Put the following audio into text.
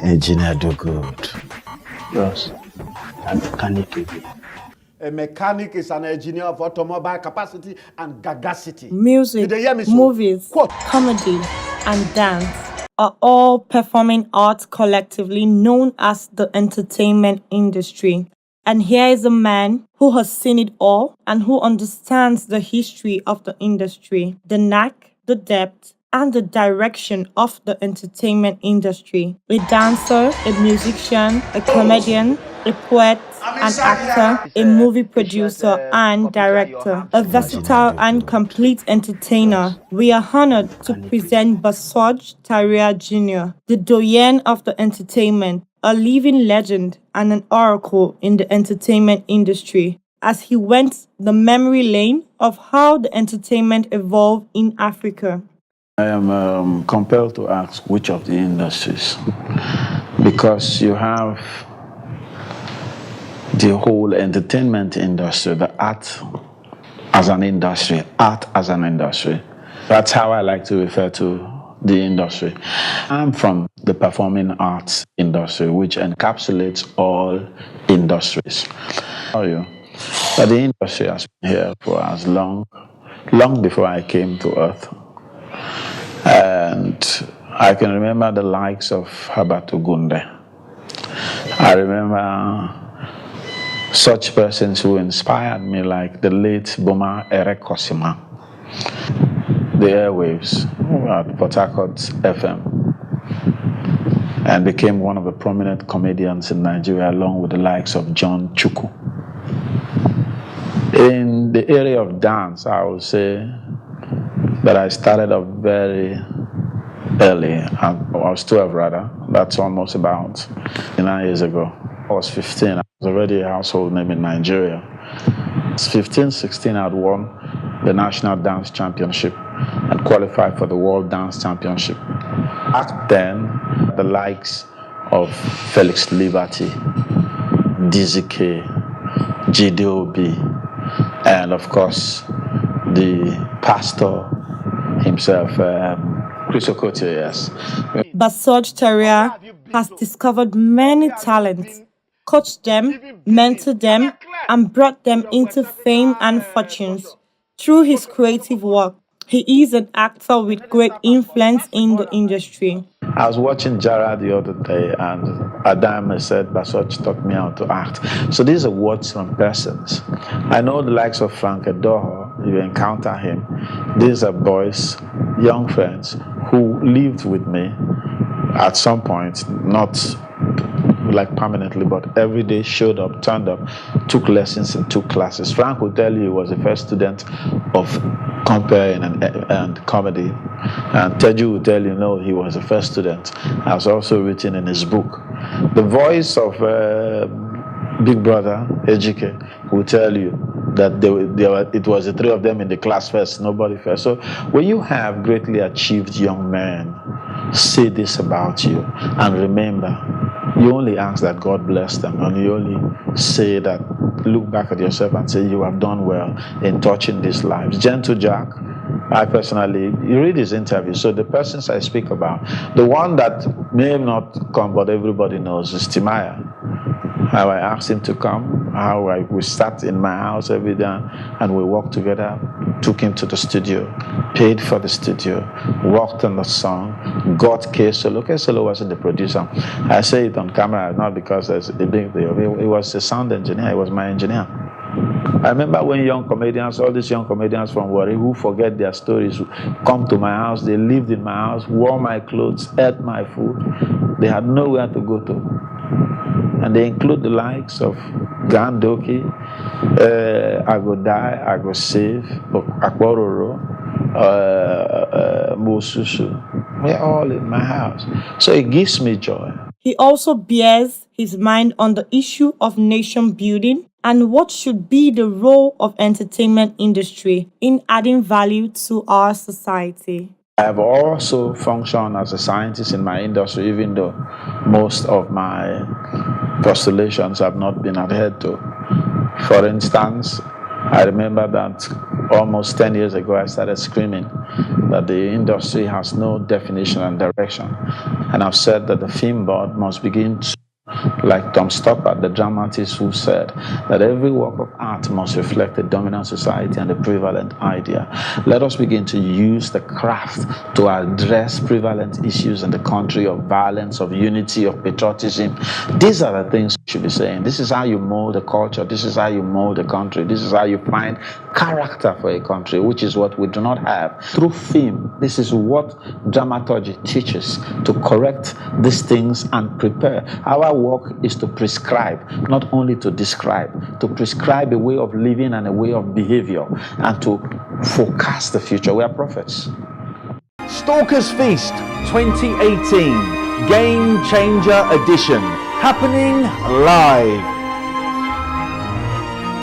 Engineer do good. Yes. A mechanic. A mechanic is an engineer of automobile capacity and gagacity. Music, movies, comedy, and dance are all performing arts collectively known as the entertainment industry. And here is a man who has seen it all and who understands the history of the industry, the knack, the depth, and the direction of the entertainment industry. A dancer, a musician, a comedian, a poet, an actor, a movie producer, and director, a versatile and complete entertainer. We are honored to present Basoj Taria Jr., the doyen of the entertainment, a living legend and an oracle in the entertainment industry, as he went the memory lane of how the entertainment evolved in Africa. I am compelled to ask which of the industries, because you have the whole entertainment industry, the art as an industry, art as an industry. That's how I like to refer to the industry. I'm from the performing arts industry, which encapsulates all industries. How are you? But the industry has been here for as long before I came to Earth. And I can remember the likes of Habat Ogunde. I remember such persons who inspired me, like the late Boma Eric Kosima, the airwaves at Port Harcourt FM, and became one of the prominent comedians in Nigeria, along with the likes of John Chukwu. In the area of dance, I would say that I started off very early. I was 12 rather. That's almost about 9 years ago. I was 15. I was already a household name in Nigeria. I was 15, 16, I'd won the National Dance Championship and qualified for the World Dance Championship. Back then, the likes of Felix Liberty, Dizzy K, G.D.O.B., and of course, the pastor himself, Chris Okotie, yes. Basoj Taria has discovered many talents, coached them, mentored them, and brought them into fame and fortunes. Through his creative work, he is an actor with great influence in the industry. I was watching Jara the other day, and Adam said, Basoj taught me how to act. So these are words from persons. I know the likes of Frank Edoho, you encounter him. These are boys, young friends, who lived with me at some point, not like permanently, but every day showed up, turned up, took lessons and took classes. Frank will tell you he was the first student of comparing and comedy. And Teju will tell you, no, he was the first student. As also written in his book. The voice of Big Brother, Ejike, will tell you that it was the three of them in the class first, nobody first. So when you have greatly achieved young men, say this about you. And remember, you only ask that God bless them, and you only say that, look back at yourself and say you have done well in touching these lives. Gentle Jack, I personally, you read his interview, so the persons I speak about, the one that may not come but everybody knows is Timaya. How I asked him to come, we sat in my house every day and we worked together, took him to the studio, paid for the studio, worked on the song, got K-Solo. K-Solo wasn't the producer. I say it on camera not because there's a big deal. He was a sound engineer, he was my engineer. I remember when young comedians, all these young comedians from Warri who forget their stories, come to my house, they lived in my house, wore my clothes, ate my food. They had nowhere to go to. And they include the likes of Gandoki, I Go Die, I Go Save, Akbororo, Mususu. We're all in my house. So it gives me joy. He also bears his mind on the issue of nation building and what should be the role of entertainment industry in adding value to our society. I have also functioned as a scientist in my industry, even though most of my postulations have not been adhered to. For instance, I remember that almost 10 years ago, I started screaming that the industry has no definition and direction. And I've said that the film board must begin to, like Tom Stoppard, the dramatist, who said that every work of art must reflect the dominant society and the prevalent idea. Let us begin to use the craft to address prevalent issues in the country of violence, of unity, of patriotism. These are the things we should be saying. This is how you mold a culture. This is how you mold a country. This is how you find character for a country, which is what we do not have. Through film, this is what dramaturgy teaches, to correct these things and prepare. Our work is to prescribe, not only to describe, to prescribe a way of living and a way of behavior, and to forecast the future. We are prophets. Stalkers Feast 2018 Game Changer Edition, happening live